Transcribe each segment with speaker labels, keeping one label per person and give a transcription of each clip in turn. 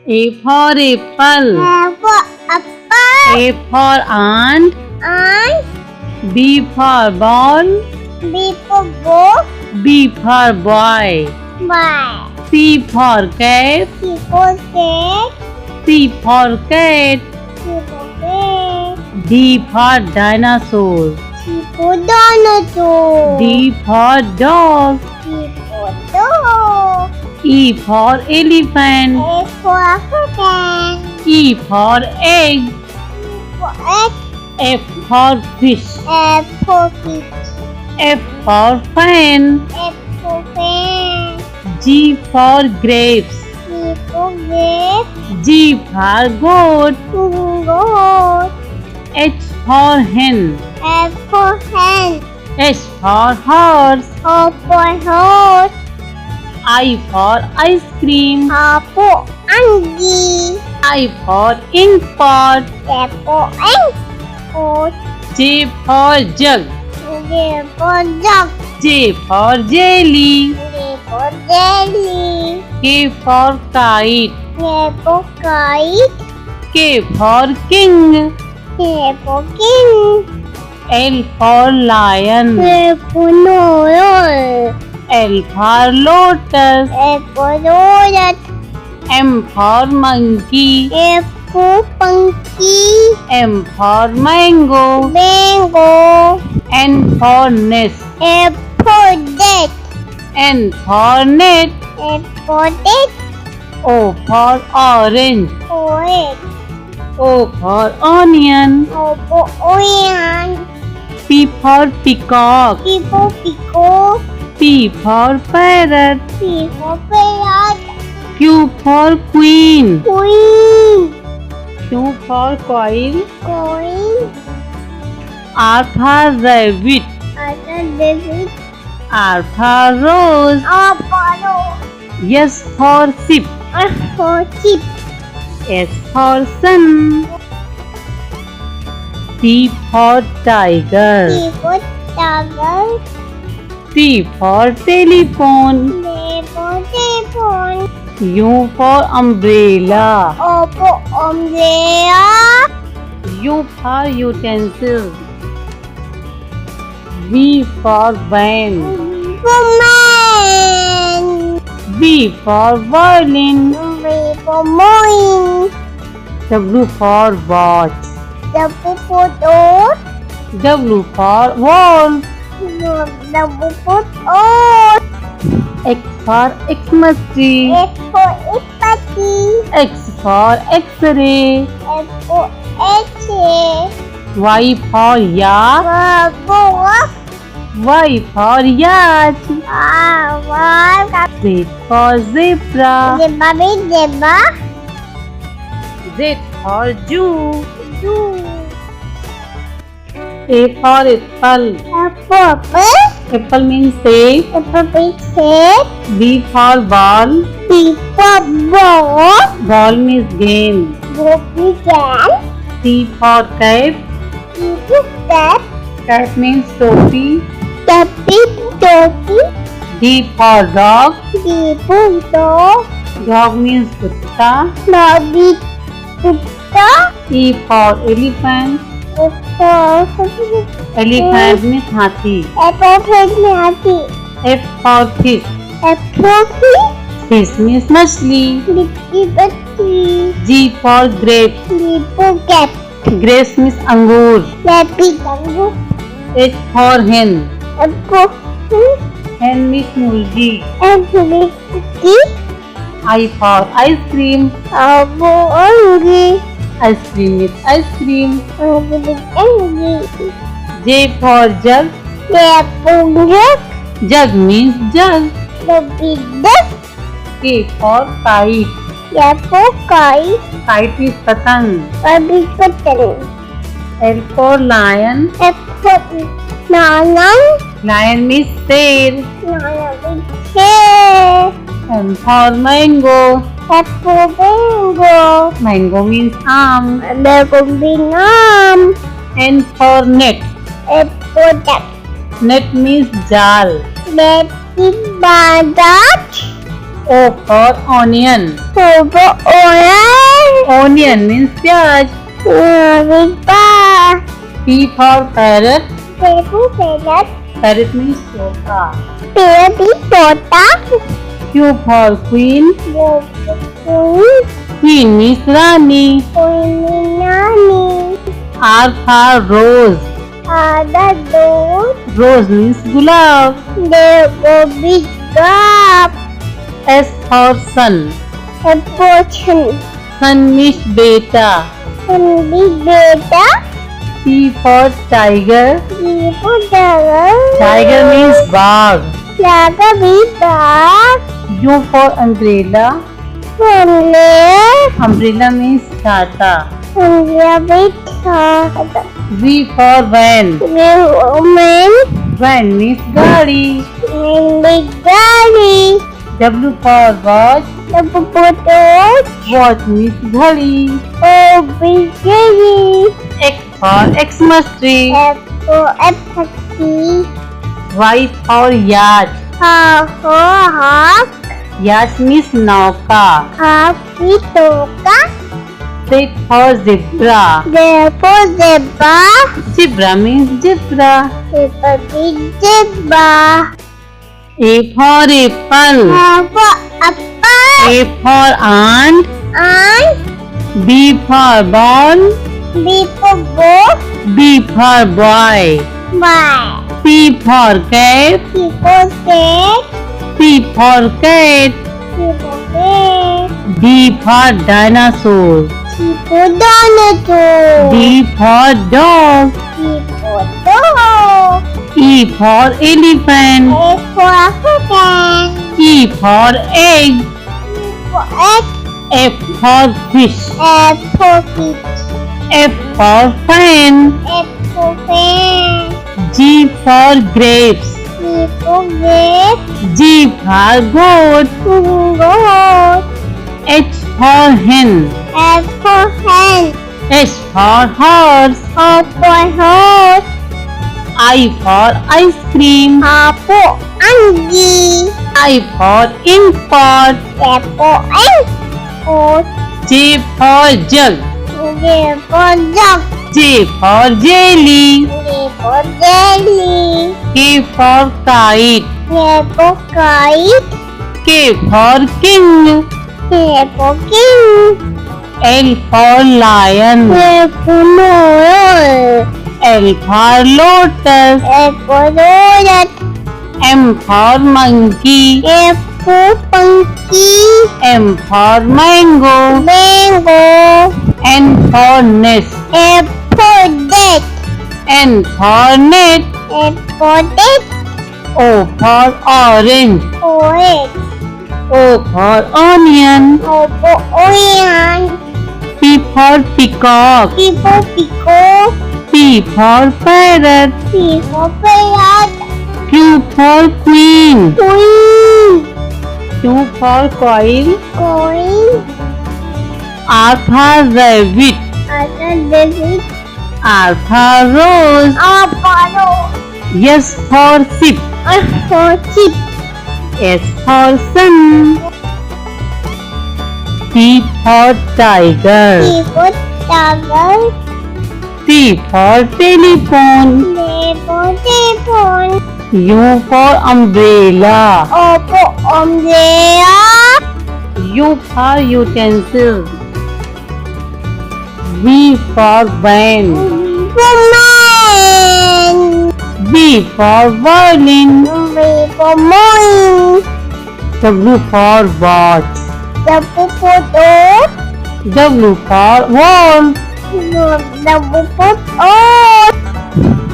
Speaker 1: A for apple.
Speaker 2: A for apple.
Speaker 1: A for ant.
Speaker 2: And
Speaker 1: B for ball.
Speaker 2: B for book.
Speaker 1: B for boy.
Speaker 2: Y.
Speaker 1: C for cap.
Speaker 2: C for cat.
Speaker 1: C for cat.
Speaker 2: C for cat.
Speaker 1: D for dinosaur.
Speaker 2: C for dinosaur.
Speaker 1: D for dog.
Speaker 2: D for dog.
Speaker 1: E for elephant.
Speaker 2: A for African.
Speaker 1: E for egg.
Speaker 2: E for egg.
Speaker 1: F for fish.
Speaker 2: F for fish.
Speaker 1: F for fan.
Speaker 2: F for fan.
Speaker 1: G for grapes.
Speaker 2: G for grape.
Speaker 1: G for goat.
Speaker 2: Goat.
Speaker 1: H for hen.
Speaker 2: F for hen.
Speaker 1: H for horse.
Speaker 2: O for horse.
Speaker 1: I for ice cream.
Speaker 2: A for angie.
Speaker 1: I for ink pot.
Speaker 2: J for ink. O
Speaker 1: J for jug.
Speaker 2: J for jug.
Speaker 1: J for jelly.
Speaker 2: J for jelly.
Speaker 1: K for kite.
Speaker 2: K for kite.
Speaker 1: K for king.
Speaker 2: K for king.
Speaker 1: L for lion.
Speaker 2: K for lion.
Speaker 1: L for lotus.
Speaker 2: F for lotus.
Speaker 1: M for monkey.
Speaker 2: F for monkey.
Speaker 1: M for mango.
Speaker 2: Mango.
Speaker 1: N for nest.
Speaker 2: F for net.
Speaker 1: N for net.
Speaker 2: F for net.
Speaker 1: O for orange.
Speaker 2: Orange.
Speaker 1: O for onion.
Speaker 2: O for onion.
Speaker 1: P for peacock.
Speaker 2: P for peacock.
Speaker 1: P for parrot.
Speaker 2: P for parrot.
Speaker 1: Q for queen.
Speaker 2: Queen.
Speaker 1: Q for coil.
Speaker 2: Coin.
Speaker 1: R for rabbit.
Speaker 2: Other David.
Speaker 1: R for rose.
Speaker 2: A follow.
Speaker 1: S for ship.
Speaker 2: A for sheep.
Speaker 1: S for sun. T for tiger.
Speaker 2: T for tiger.
Speaker 1: T for telephone.
Speaker 2: T for telephone.
Speaker 1: U for umbrella.
Speaker 2: O for umbrella.
Speaker 1: U for utensil. V for van.
Speaker 2: Woman.
Speaker 1: V for violin.
Speaker 2: V for morning.
Speaker 1: W for watch.
Speaker 2: W for door.
Speaker 1: W for wall.
Speaker 2: W for all.
Speaker 1: X for Xmas tree.
Speaker 2: X for spaghetti.
Speaker 1: X for X-ray.
Speaker 2: X for X-ray.
Speaker 1: Y for yak.
Speaker 2: Go
Speaker 1: Y for yacht.
Speaker 2: up.
Speaker 1: Z for zebra.
Speaker 2: Zebba.
Speaker 1: Z for Jew.
Speaker 2: Do.
Speaker 1: A for apple.
Speaker 2: Apple.
Speaker 1: Apple means safe.
Speaker 2: Apple big head.
Speaker 1: B for ball.
Speaker 2: B for ball.
Speaker 1: Ball means game.
Speaker 2: Go big can.
Speaker 1: C for cap.
Speaker 2: C for cat.
Speaker 1: Cap means topi.
Speaker 2: The big doggy.
Speaker 1: D for dog.
Speaker 2: D for dog.
Speaker 1: Dog means kutta.
Speaker 2: The big kutta.
Speaker 1: E for elephant.
Speaker 2: F for
Speaker 1: Elephant means hathi.
Speaker 2: F for happy.
Speaker 1: F for fish.
Speaker 2: F for fish.
Speaker 1: Fish means machli.
Speaker 2: Liberty.
Speaker 1: G for grape.
Speaker 2: G for cat.
Speaker 1: Grapes means angur.
Speaker 2: Happy tango.
Speaker 1: H for hen.
Speaker 2: F for
Speaker 1: Hen means murgi.
Speaker 2: F for cookie.
Speaker 1: I for ice cream.
Speaker 2: A for angry.
Speaker 1: Ice cream means ice cream.
Speaker 2: A for angry.
Speaker 1: J for jug.
Speaker 2: F for duck.
Speaker 1: Jug means jug.
Speaker 2: The big duck.
Speaker 1: K for kite.
Speaker 2: F for kite.
Speaker 1: Kite is patang.
Speaker 2: A big button.
Speaker 1: L for lion.
Speaker 2: F for lion.
Speaker 1: Lion means शेर.
Speaker 2: Lion big hair.
Speaker 1: M for mango.
Speaker 2: F for mango.
Speaker 1: Mango means आम.
Speaker 2: Mango big arm.
Speaker 1: N for net.
Speaker 2: F for duck.
Speaker 1: Net means जाल.
Speaker 2: Let it badat.
Speaker 1: O for onion.
Speaker 2: O for orange.
Speaker 1: Onion means प्याज.
Speaker 2: Riba.
Speaker 1: P for parrot.
Speaker 2: Parrot.
Speaker 1: Parrot means तोता.
Speaker 2: Parrot tota.
Speaker 1: Q for queen.
Speaker 2: Queen.
Speaker 1: Queen means Rani.
Speaker 2: Nani.
Speaker 1: R for rose.
Speaker 2: Ada dos.
Speaker 1: Rose means gulab.
Speaker 2: There go big cup.
Speaker 1: S for sun.
Speaker 2: A portion.
Speaker 1: Sun means बेटा.
Speaker 2: Hindi beta.
Speaker 1: T for tiger.
Speaker 2: People tiger.
Speaker 1: Tiger means बाघ.
Speaker 2: Laga big dog.
Speaker 1: U for umbrella.
Speaker 2: Family.
Speaker 1: Umbrella means छाता.
Speaker 2: India big dog.
Speaker 1: V for van.
Speaker 2: Woman.
Speaker 1: Van means गाड़ी.
Speaker 2: Big daddy.
Speaker 1: W for watch.
Speaker 2: The photo.
Speaker 1: Watch means घड़ी.
Speaker 2: Oh big daddy.
Speaker 1: X for Xmas tree.
Speaker 2: F.
Speaker 1: Y for yacht.
Speaker 2: Half.
Speaker 1: Yacht means नौका.
Speaker 2: Half toka.
Speaker 1: Z for zebra.
Speaker 2: Therefore zebra.
Speaker 1: Zebra means zebra.
Speaker 2: Big zebra.
Speaker 1: A for apple.
Speaker 2: Have apple.
Speaker 1: A for ant.
Speaker 2: And
Speaker 1: B for ball.
Speaker 2: B for book.
Speaker 1: B for boy.
Speaker 2: Y.
Speaker 1: C for cat.
Speaker 2: C for cat.
Speaker 1: C for cat.
Speaker 2: C for cat.
Speaker 1: D for dinosaur.
Speaker 2: C for dinosaur.
Speaker 1: D for dog.
Speaker 2: C for dog.
Speaker 1: E for elephant.
Speaker 2: A for African.
Speaker 1: E for egg.
Speaker 2: E for egg.
Speaker 1: F for fish.
Speaker 2: F for fish.
Speaker 1: F for fan.
Speaker 2: F for fan.
Speaker 1: G for grapes.
Speaker 2: G for grape.
Speaker 1: G for goat.
Speaker 2: Goat.
Speaker 1: H for hen.
Speaker 2: F for hen.
Speaker 1: H for horse.
Speaker 2: O for horse.
Speaker 1: I for ice cream.
Speaker 2: A for angi.
Speaker 1: I for ink pot.
Speaker 2: A for egg. O.
Speaker 1: J for jug.
Speaker 2: J for jug.
Speaker 1: J for jelly.
Speaker 2: J for jelly.
Speaker 1: K for kite.
Speaker 2: K for kite.
Speaker 1: K for king.
Speaker 2: K for king.
Speaker 1: L for lion.
Speaker 2: K for lion.
Speaker 1: L for lotus.
Speaker 2: F for lotus.
Speaker 1: M for monkey.
Speaker 2: F for monkey.
Speaker 1: M for mango.
Speaker 2: Mango.
Speaker 1: N for nest.
Speaker 2: F for dead.
Speaker 1: N for net.
Speaker 2: F for dead.
Speaker 1: O for orange.
Speaker 2: Orange.
Speaker 1: O for onion.
Speaker 2: O for onion.
Speaker 1: P for peacock.
Speaker 2: P for peacock.
Speaker 1: P for parrot.
Speaker 2: P for parrot.
Speaker 1: Q for queen.
Speaker 2: Queen.
Speaker 1: Q for coil.
Speaker 2: Coin.
Speaker 1: R for rabbit.
Speaker 2: After David.
Speaker 1: R for rose.
Speaker 2: Apollo.
Speaker 1: S for ship.
Speaker 2: S for sheep.
Speaker 1: S for sun. T for tiger.
Speaker 2: T for tiger.
Speaker 1: T for telephone.
Speaker 2: T for telephone.
Speaker 1: U for umbrella.
Speaker 2: O for umbrella.
Speaker 1: U for utensil. V for van.
Speaker 2: Woman.
Speaker 1: V for violin.
Speaker 2: V for morning.
Speaker 1: W for watch.
Speaker 2: W for door.
Speaker 1: W for wall.
Speaker 2: W for all.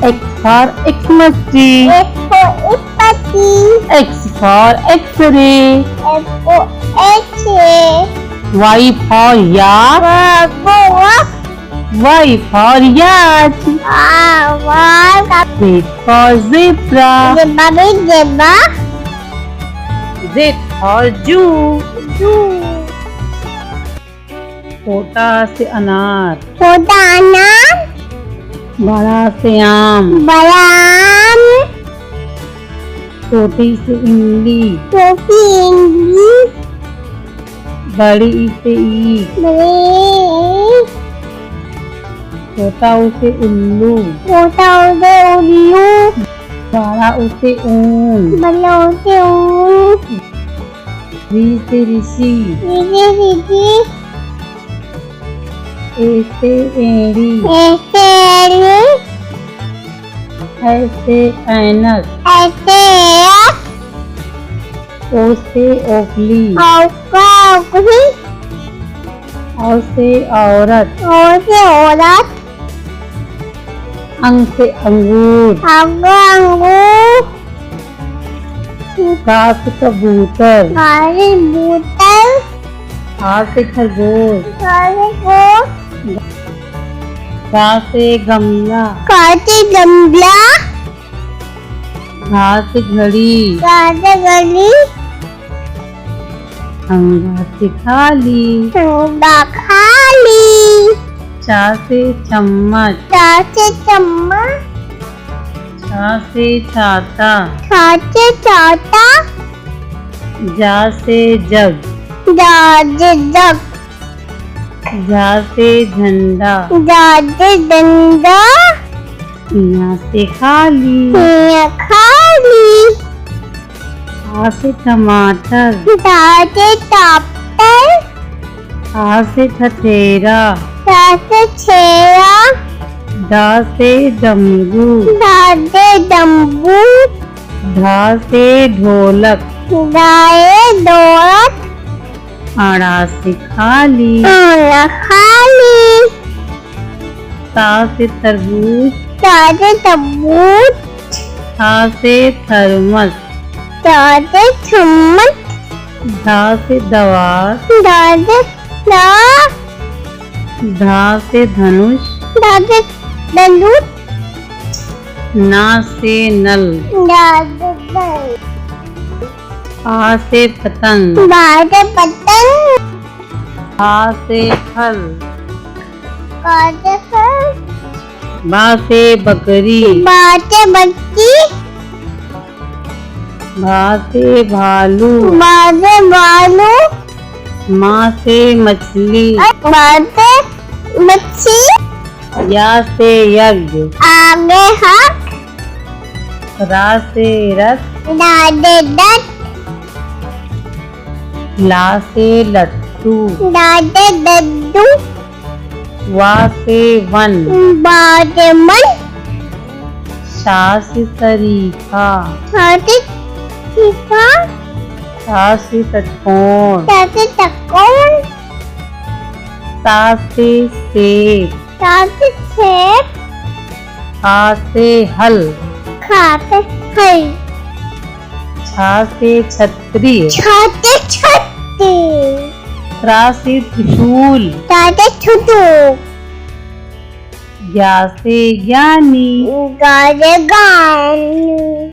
Speaker 1: X for Xmas tree.
Speaker 2: X for empathy.
Speaker 1: X for X-ray.
Speaker 2: F for X-ray.
Speaker 1: Y for yak.
Speaker 2: For
Speaker 1: Y for yacht. Z for zebra.
Speaker 2: Zebra.
Speaker 1: Z for zoo. छोटा से अनार.
Speaker 2: छोटा अनार.
Speaker 1: बड़ा से आम.
Speaker 2: बड़ा आम.
Speaker 1: छोटी सी इमली.
Speaker 2: छोटी इमली.
Speaker 1: बड़ी ई से ईट,
Speaker 2: बड़ी
Speaker 1: छोटा ऊ से उल्लू,
Speaker 2: छोटा उसे उल्लू,
Speaker 1: बड़ा ऊ से ऊन,
Speaker 2: बड़ा उसे ऊन,
Speaker 1: री से ऋषि,
Speaker 2: नीचे सीधी,
Speaker 1: ए से एड़ी,
Speaker 2: ऐसे एड़ी,
Speaker 1: ऐसे ऐनक,
Speaker 2: ऐसे
Speaker 1: ओ से ओखली,
Speaker 2: औका औकली,
Speaker 1: औ से औरत,
Speaker 2: और से औरत,
Speaker 1: अंग से अंगूर,
Speaker 2: आगे अंगूर,
Speaker 1: का से कबूतर,
Speaker 2: काले बोतल,
Speaker 1: खा से खरगोश,
Speaker 2: काले को,
Speaker 1: गा से गमला,
Speaker 2: काले गमला,
Speaker 1: घा से घड़ी,
Speaker 2: काले गली,
Speaker 1: अंगा से खाली,
Speaker 2: ठंडा खाली,
Speaker 1: चा से चम्मच,
Speaker 2: चाचे चम्मच,
Speaker 1: छा से छाता,
Speaker 2: छाचे चाटा,
Speaker 1: जा से जग,
Speaker 2: दादे जग,
Speaker 1: झा से झंडा,
Speaker 2: दादे डंडा,
Speaker 1: यहाँ से खाली,
Speaker 2: ये खाली,
Speaker 1: आ से टमाटर,
Speaker 2: दादे टापर,
Speaker 1: आ से ठठेरा,
Speaker 2: दादे छेरा,
Speaker 1: डा से डमरू,
Speaker 2: दादे डम्बू,
Speaker 1: ढा से ढोलक,
Speaker 2: दाए दौलत,
Speaker 1: आड़ा से खाली,
Speaker 2: आना खाली,
Speaker 1: ता से तरबूज,
Speaker 2: दादे तबूत,
Speaker 1: था से थर्मस,
Speaker 2: दादे चम्मच,
Speaker 1: धा से दवात,
Speaker 2: दादे दा,
Speaker 1: धा से धनुष,
Speaker 2: दादे दलूत,
Speaker 1: ना से नल,
Speaker 2: दादे दल,
Speaker 1: आ से पतंग,
Speaker 2: दादे पतंग,
Speaker 1: आ से फल,
Speaker 2: कादे फल,
Speaker 1: बा से बकरी,
Speaker 2: बाते बच्ची,
Speaker 1: भा से भालू,
Speaker 2: बाते बालू,
Speaker 1: माँ से मछली,
Speaker 2: बाते मच्छी,
Speaker 1: या से यज्ञ,
Speaker 2: आगे हक,
Speaker 1: रा से रथ,
Speaker 2: दादे दत,
Speaker 1: ला से लट्टू,
Speaker 2: दादे दद्दू,
Speaker 1: वा से वन,
Speaker 2: बाते मन,
Speaker 1: शा से शरीफा,
Speaker 2: छाते ठीका,
Speaker 1: ता से षटकोण,
Speaker 2: छाते तकोन,
Speaker 1: ता से सेब,
Speaker 2: छाते छेप,
Speaker 1: हा से हल,
Speaker 2: खाते हल,
Speaker 1: छा से छतरी,
Speaker 2: छाते छत्ते,
Speaker 1: त्रा से त्रिशूल,
Speaker 2: छाते छुटू,
Speaker 1: ज्ञा से ज्ञानी,
Speaker 2: गाजे गान।